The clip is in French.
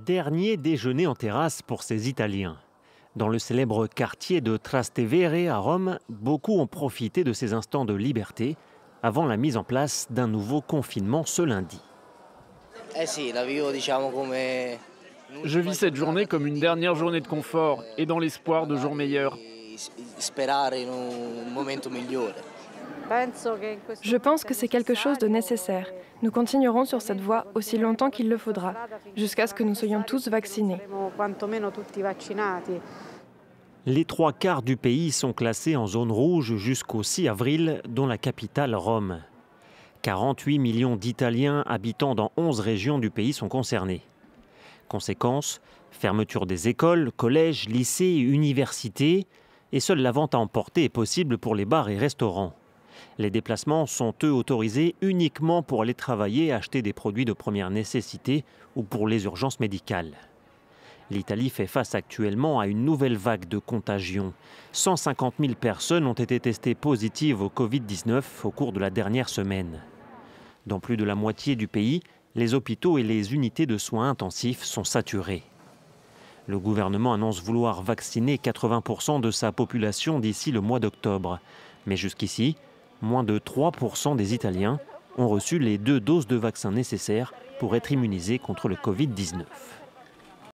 Dernier déjeuner en terrasse pour ces Italiens. Dans le célèbre quartier de Trastevere à Rome, beaucoup ont profité de ces instants de liberté avant la mise en place d'un nouveau confinement ce lundi. Je vis cette journée comme une dernière journée de confort et dans l'espoir de jours meilleurs. Je pense que c'est quelque chose de nécessaire. Nous continuerons sur cette voie aussi longtemps qu'il le faudra, jusqu'à ce que nous soyons tous vaccinés. Les 3/4 du pays sont classés en zone rouge jusqu'au 6 avril, dont la capitale Rome. 48 millions d'Italiens habitant dans 11 régions du pays sont concernés. Conséquence, fermeture des écoles, collèges, lycées et universités, et seule la vente à emporter est possible pour les bars et restaurants. Les déplacements sont eux autorisés uniquement pour aller travailler, acheter des produits de première nécessité ou pour les urgences médicales. L'Italie fait face actuellement à une nouvelle vague de contagion. 150 000 personnes ont été testées positives au Covid-19 au cours de la dernière semaine. Dans plus de la moitié du pays, les hôpitaux et les unités de soins intensifs sont saturés. Le gouvernement annonce vouloir vacciner 80% de sa population d'ici le mois d'octobre. Mais jusqu'ici, moins de 3% des Italiens ont reçu les 2 doses de vaccin nécessaires pour être immunisés contre le Covid-19.